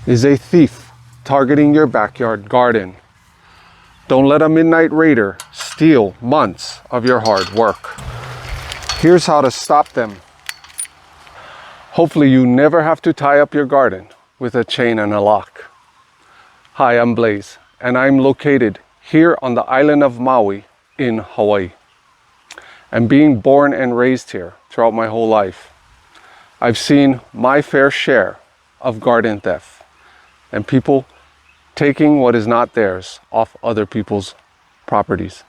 is a thief targeting your backyard garden. Don't let a midnight raider steal months of your hard work. Here's how to stop them. Hopefully you never have to tie up your garden with a chain and a lock. Hi, I'm Blaze, and I'm located here on the island of Maui in Hawaii. And being born and raised here throughout my whole life, I've seen my fair share of garden theft and people taking what is not theirs off other people's properties.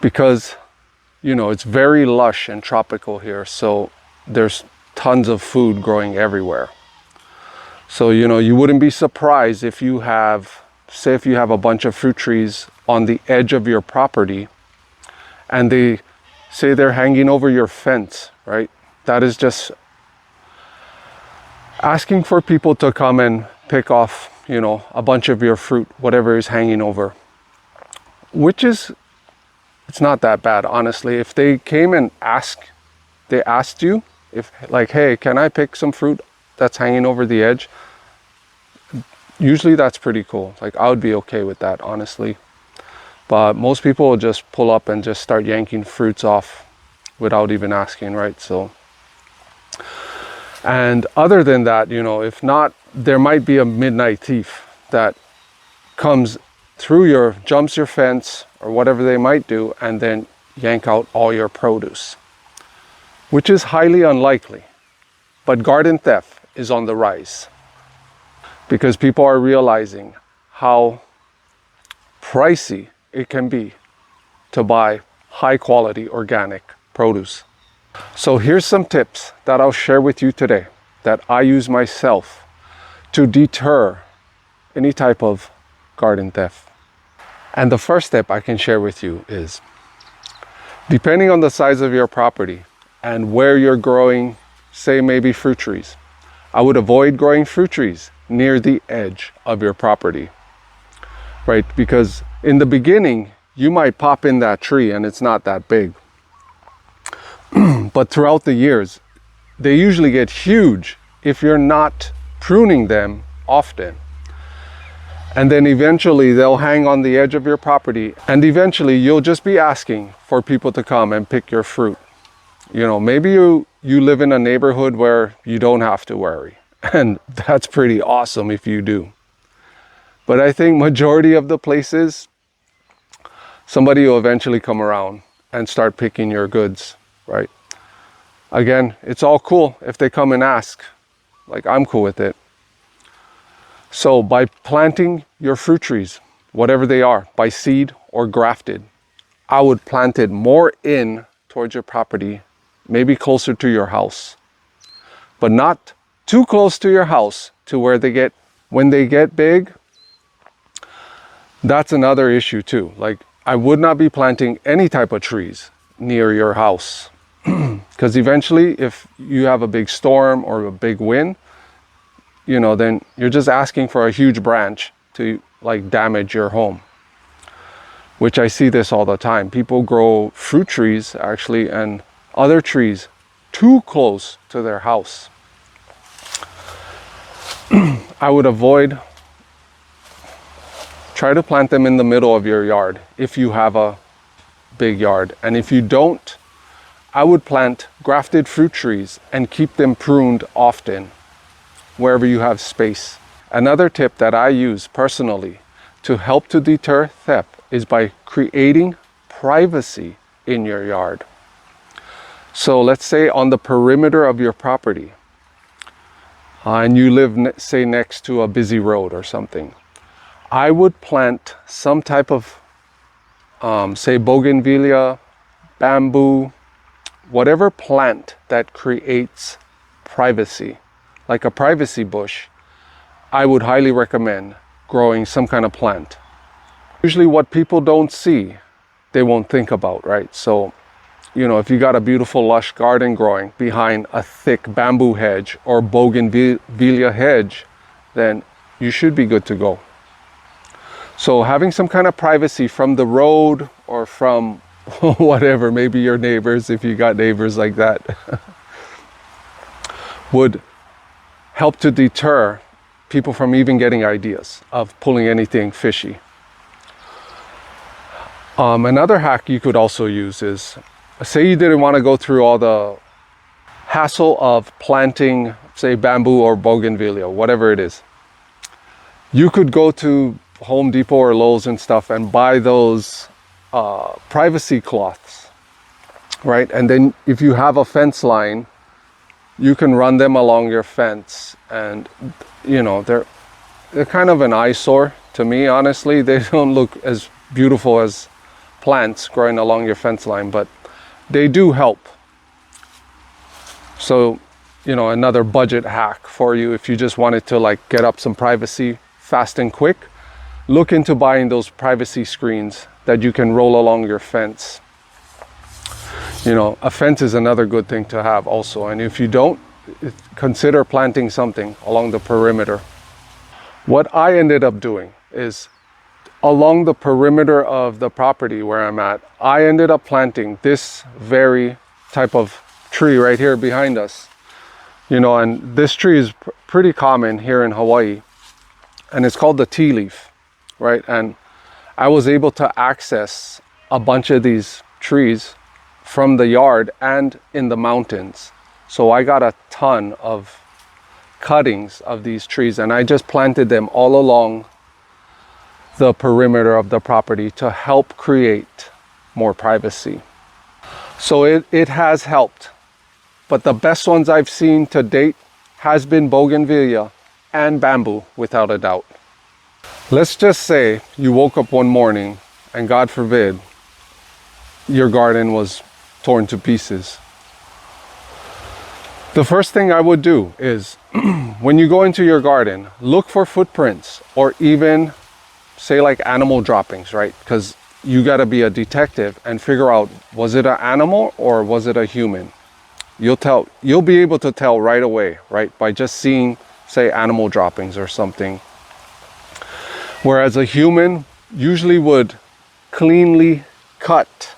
Because, you know, it's very lush and tropical here, so there's tons of food growing everywhere. So, you know, you wouldn't be surprised if you have, say if you have a bunch of fruit trees on the edge of your property and they say they're hanging over your fence, right? That is just asking for people to come and pick off, you know, a bunch of your fruit, whatever is hanging over. Which is, it's not that bad, honestly. If they came and they asked you, if like, hey, can I pick some fruit that's hanging over the edge? Usually that's pretty cool. Like, I would be okay with that, honestly. But most people will just pull up and just start yanking fruits off without even asking, right? So, and other than that, you know, if not, there might be a midnight thief that comes through jumps your fence or whatever they might do, and then yank out all your produce, which is highly unlikely. But garden theft is on the rise because people are realizing how pricey it can be to buy high quality organic produce. So here's some tips that I'll share with you today that I use myself to deter any type of garden theft. And the first step I can share with you is, depending on the size of your property and where you're growing, say maybe fruit trees, I would avoid growing fruit trees near the edge of your property, right? Because in the beginning, you might pop in that tree and it's not that big. But throughout the years, they usually get huge if you're not pruning them often. And then eventually they'll hang on the edge of your property, and eventually you'll just be asking for people to come and pick your fruit. You know, maybe you live in a neighborhood where you don't have to worry, and that's pretty awesome if you do. But I think majority of the places, somebody will eventually come around and start picking your goods, right? Again, it's all cool if they come and ask. Like, I'm cool with it. So by planting your fruit trees, whatever they are, by seed or grafted, I would plant it more in towards your property, maybe closer to your house, but not too close to your house to where when they get big, that's another issue too. Like, I would not be planting any type of trees near your house because eventually if you have a big storm or a big wind, you know, then you're just asking for a huge branch to like damage your home, which I see this all the time. People grow fruit trees actually and other trees too close to their house. I would try to plant them in the middle of your yard if you have a big yard. And if you don't, I would plant grafted fruit trees and keep them pruned often wherever you have space. Another tip that I use personally to help to deter theft is by creating privacy in your yard. So let's say on the perimeter of your property, and you live, say, next to a busy road or something, I would plant some type of, say, bougainvillea, bamboo, whatever plant that creates privacy, like a privacy bush. I would highly recommend growing some kind of plant. Usually what people don't see, they won't think about, right? So, you know, if you got a beautiful lush garden growing behind a thick bamboo hedge or bougainvillea hedge, then you should be good to go. So having some kind of privacy from the road or from whatever, maybe your neighbors, if you got neighbors like that, would help to deter people from even getting ideas of pulling anything fishy. Another hack you could also use is, say you didn't want to go through all the hassle of planting, say, bamboo or bougainvillea, whatever it is. You could go to Home Depot or Lowe's and stuff and buy those privacy cloths, right? And then if you have a fence line, you can run them along your fence, and you know, they're kind of an eyesore to me, honestly. They don't look as beautiful as plants growing along your fence line, but they do help. So, you know, another budget hack for you, if you just wanted to like get up some privacy fast and quick, look into buying those privacy screens that you can roll along your fence. You know, a fence is another good thing to have also. And if you don't, consider planting something along the perimeter. What I ended up doing is, along the perimeter of the property where I'm at, I ended up planting this very type of tree right here behind us. You know, and this tree is pretty common here in Hawaii, and it's called the tea leaf, right? And I was able to access a bunch of these trees from the yard and in the mountains. So I got a ton of cuttings of these trees, and I just planted them all along the perimeter of the property to help create more privacy. So it has helped, but the best ones I've seen to date has been bougainvillea and bamboo, without a doubt. Let's just say you woke up one morning and, God forbid, your garden was torn to pieces. The first thing I would do is, when you go into your garden, look for footprints, or even say like animal droppings, right? Because you got to be a detective and figure out, was it an animal or was it a human? You'll be able to tell right away, right? By just seeing, say, animal droppings or something. Whereas a human usually would cleanly cut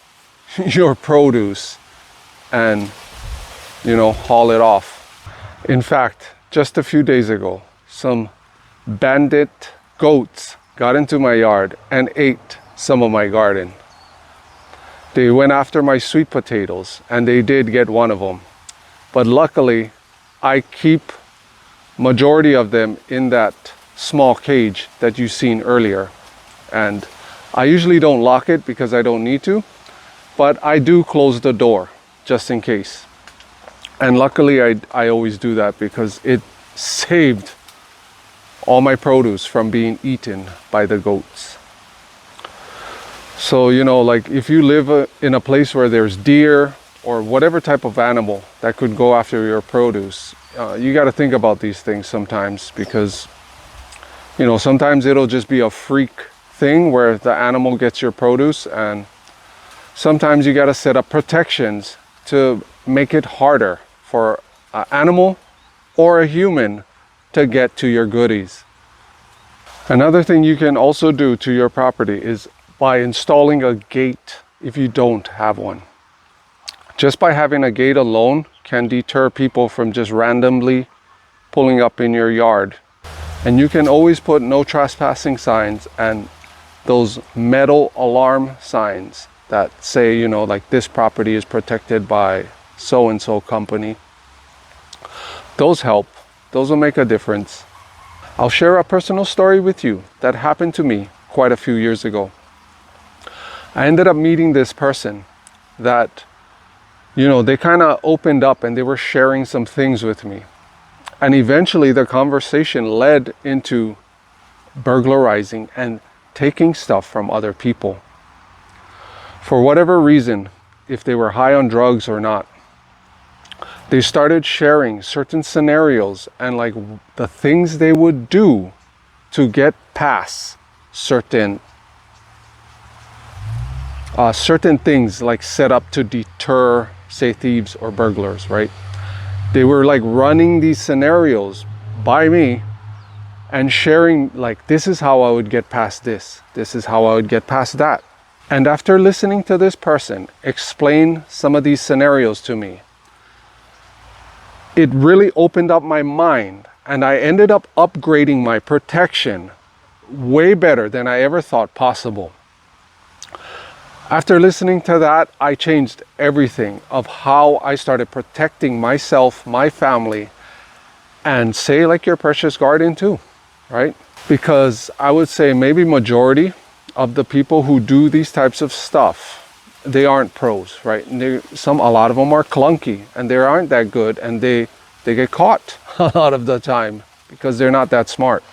your produce and, you know, haul it off. In fact, just a few days ago, some bandit goats got into my yard and ate some of my garden. They went after my sweet potatoes, and they did get one of them. But luckily, I keep majority of them in that small cage that you've seen earlier. And I usually don't lock it because I don't need to, but I do close the door just in case. And luckily I always do that because it saved all my produce from being eaten by the goats. So, you know, like if you live in a place where there's deer or whatever type of animal that could go after your produce, you got to think about these things sometimes, because, you know, sometimes it'll just be a freak thing where the animal gets your produce, and sometimes you got to set up protections to make it harder for an animal or a human to get to your goodies. Another thing you can also do to your property is by installing a gate if you don't have one. Just by having a gate alone can deter people from just randomly pulling up in your yard. And you can always put no trespassing signs and those metal alarm signs that say, you know, like this property is protected by so-and-so company. Those help. Those will make a difference. I'll share a personal story with you that happened to me quite a few years ago. I ended up meeting this person that, you know, they kind of opened up and they were sharing some things with me. And eventually the conversation led into burglarizing and taking stuff from other people. For whatever reason, if they were high on drugs or not, they started sharing certain scenarios and like the things they would do to get past certain things like set up to deter, say, thieves or burglars, right? They were like running these scenarios by me and sharing like, this is how I would get past this. This is how I would get past that. And after listening to this person explain some of these scenarios to me, it really opened up my mind And I ended up upgrading my protection way better than I ever thought possible. After listening to that, I changed everything of how I started protecting myself, my family, and say like your precious garden too, right? Because I would say maybe majority of the people who do these types of stuff, they aren't pros, right? And a lot of them are clunky and they aren't that good, and they get caught a lot of the time because they're not that smart.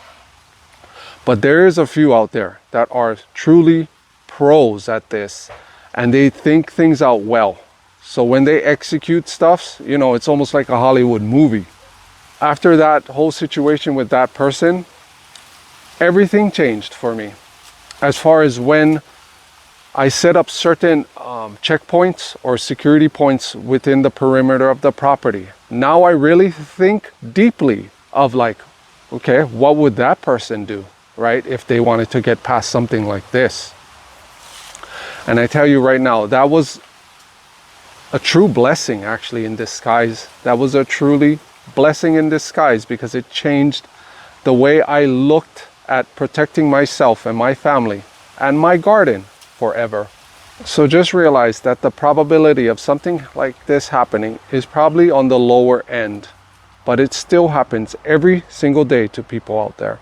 But there is a few out there that are truly pros at this, and they think things out well. So when they execute stuff, you know, it's almost like a Hollywood movie. After that whole situation with that person, everything changed for me. As far as when I set up certain checkpoints or security points within the perimeter of the property, now I really think deeply of like, okay, what would that person do, right? If they wanted to get past something like this. And I tell you right now, that was a true blessing actually in disguise. That was a truly blessing in disguise, because it changed the way I looked at protecting myself and my family and my garden forever. So just realize that the probability of something like this happening is probably on the lower end, but it still happens every single day to people out there.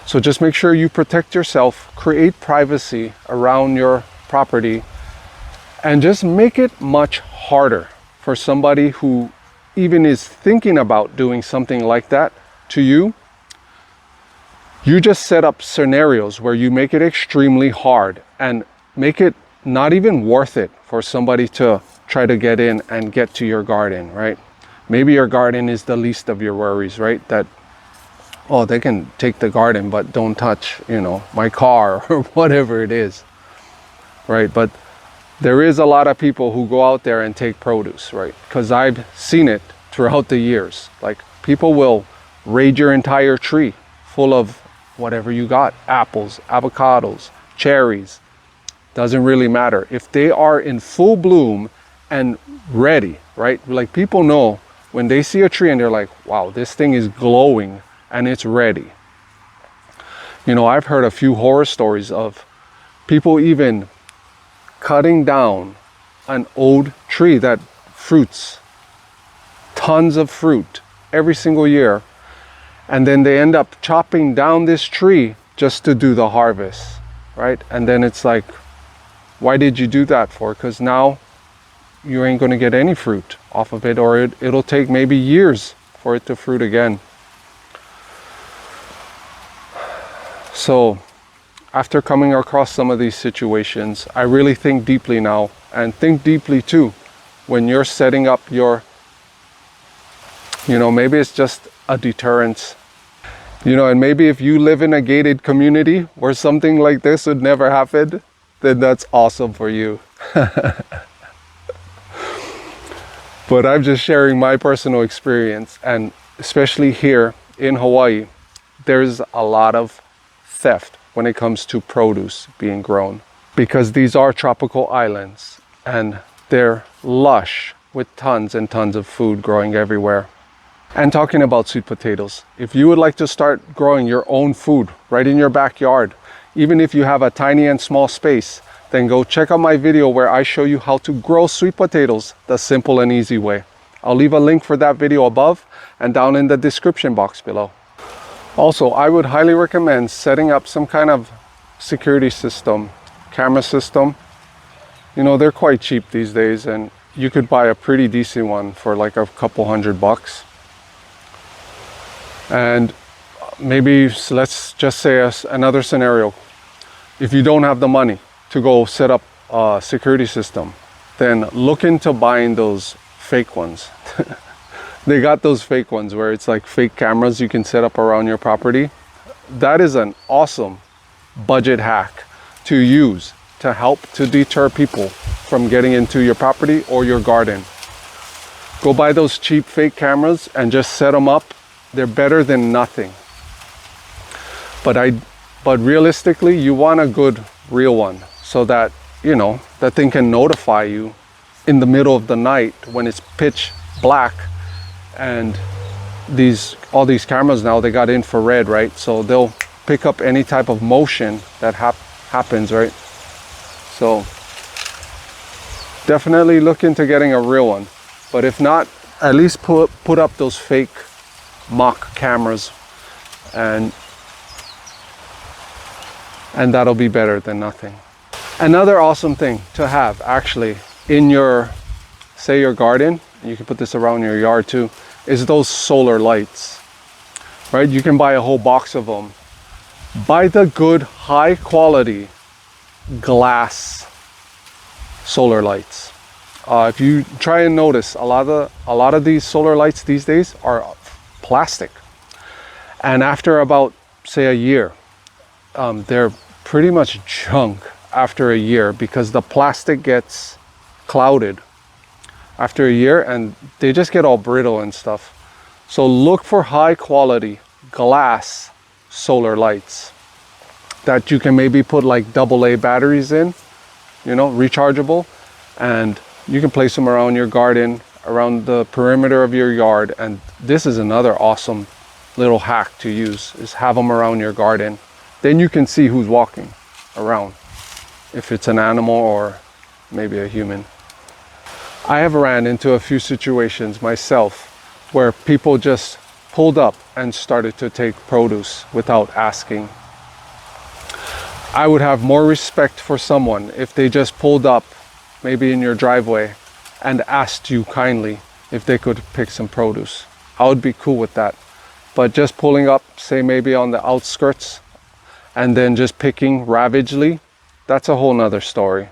So just make sure you protect yourself, create privacy around your property, and just make it much harder for somebody who even is thinking about doing something like that to you. You just set up scenarios where you make it extremely hard and make it not even worth it for somebody to try to get in and get to your garden, right? Maybe your garden is the least of your worries, right? That, oh, they can take the garden, but don't touch, you know, my car or whatever it is, right? But there is a lot of people who go out there and take produce, right? Because I've seen it throughout the years. Like, people will raid your entire tree full of whatever you got, apples, avocados, cherries, doesn't really matter. If they are in full bloom and ready, right? Like, people know when they see a tree and they're like, wow, this thing is glowing and it's ready. You know, I've heard a few horror stories of people even cutting down an old tree that fruits tons of fruit every single year, and then they end up chopping down this tree just to do the harvest, right? And then it's like, why did you do that for? Because now you ain't going to get any fruit off of it, or it'll take maybe years for it to fruit again. So after coming across some of these situations, I really think deeply now, and think deeply too when you're setting up your, you know, maybe it's just a deterrence, you know, and maybe if you live in a gated community where something like this would never happen, then that's awesome for you. But I'm just sharing my personal experience, and especially here in Hawaii, there's a lot of theft when it comes to produce being grown, because these are tropical islands and they're lush with tons and tons of food growing everywhere. And talking about sweet potatoes, if you would like to start growing your own food right in your backyard, even if you have a tiny and small space, then go check out my video where I show you how to grow sweet potatoes the simple and easy way. I'll leave a link for that video above and down in the description box below. Also, I would highly recommend setting up some kind of security system, camera system. You know, they're quite cheap these days, and you could buy a pretty decent one for like a couple $100. And maybe, let's just say another scenario. If you don't have the money to go set up a security system, then look into buying those fake ones. They got those fake ones where it's like fake cameras you can set up around your property. That is an awesome budget hack to use to help to deter people from getting into your property or your garden. Go buy those cheap fake cameras and just set them up. They're better than nothing. But realistically, you want a good real one, so that, you know, that thing can notify you in the middle of the night when it's pitch black and all these cameras now, they got infrared, right? So they'll pick up any type of motion that happens, right? So definitely look into getting a real one. But if not, at least put up those fake mock cameras, and that'll be better than nothing. Another awesome thing to have actually in your, say your garden, you can put this around your yard too, is those solar lights, right? You can buy a whole box of them. Buy the good high quality glass solar lights. If you try and notice, a lot of these solar lights these days are plastic, and after about, say, a year, they're pretty much junk after a year, because the plastic gets clouded after a year and they just get all brittle and stuff. So look for high quality glass solar lights that you can maybe put like AA batteries in, you know, rechargeable, and you can place them around your garden, around the perimeter of your yard. And this is another awesome little hack to use, is have them around your garden. Then you can see who's walking around, if it's an animal or maybe a human. I have ran into a few situations myself where people just pulled up and started to take produce without asking. I would have more respect for someone if they just pulled up, maybe in your driveway, and asked you kindly if they could pick some produce. I would be cool with that. But just pulling up, say maybe on the outskirts, and then just picking ravagely, that's a whole nother story.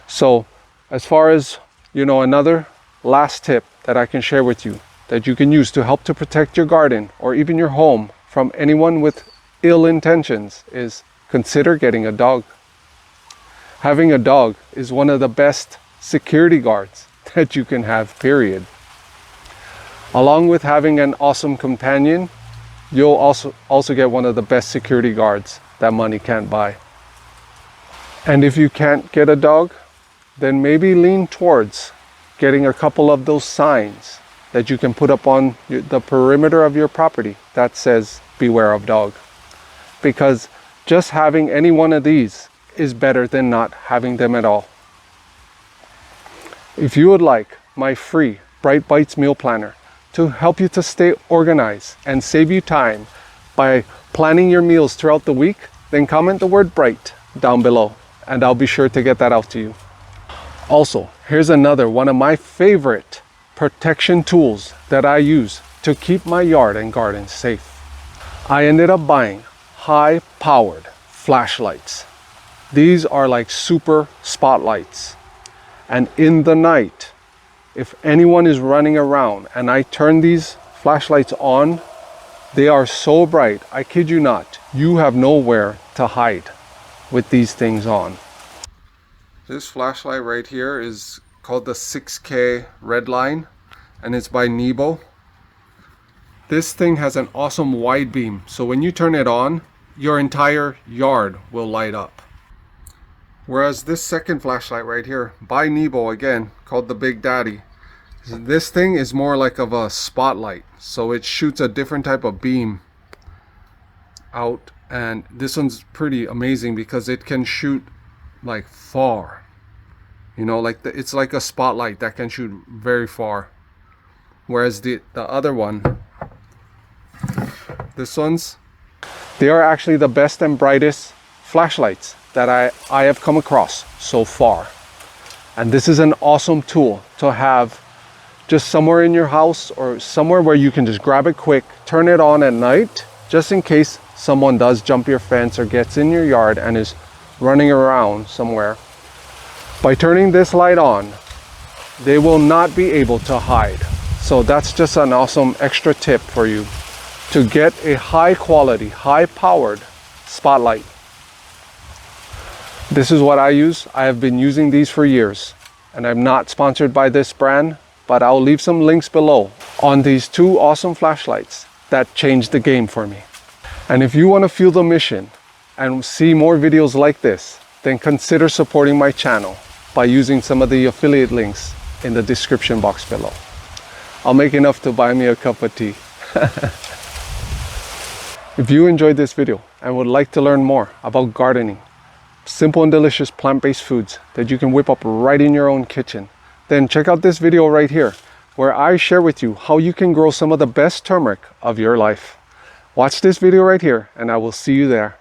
So as far as, you know, another last tip that I can share with you that you can use to help to protect your garden or even your home from anyone with ill intentions is consider getting a dog. Having a dog is one of the best security guards that you can have, period. Along with having an awesome companion, you'll also get one of the best security guards that money can't buy. And if you can't get a dog, then maybe lean towards getting a couple of those signs that you can put up on the perimeter of your property that says beware of dog. Because just having any one of these is better than not having them at all. If you would like my free Bright Bites meal planner to help you to stay organized and save you time by planning your meals throughout the week, then comment the word bright down below and I'll be sure to get that out to you. Also, here's another one of my favorite protection tools that I use to keep my yard and garden safe. I ended up buying high-powered flashlights. These are like super spotlights. And in the night, if anyone is running around and I turn these flashlights on, they are so bright, I kid you not, you have nowhere to hide with these things on. This flashlight right here is called the 6K Red Line, and it's by Nebo. This thing has an awesome wide beam, so when you turn it on, your entire yard will light up. Whereas this second flashlight right here, by Nebo again, called the Big Daddy, this thing is more like of a spotlight, so it shoots a different type of beam out. And this one's pretty amazing because it can shoot like far, you know, like it's like a spotlight that can shoot very far. Whereas the other one, this one's, they are actually the best and brightest flashlights that I have come across so far. And this is an awesome tool to have just somewhere in your house or somewhere where you can just grab it quick, turn it on at night, just in case someone does jump your fence or gets in your yard and is running around somewhere. By turning this light on, they will not be able to hide. So that's just an awesome extra tip for you to get a high quality, high powered spotlight. This is what I use. I have been using these for years, and I'm not sponsored by this brand, but I'll leave some links below on these two awesome flashlights that changed the game for me. And if you want to feel the mission and see more videos like this, then consider supporting my channel by using some of the affiliate links in the description box below. I'll make enough to buy me a cup of tea. If you enjoyed this video and would like to learn more about gardening, simple and delicious plant-based foods that you can whip up right in your own kitchen, then check out this video right here, where I share with you how you can grow some of the best turmeric of your life. Watch this video right here, and I will see you there.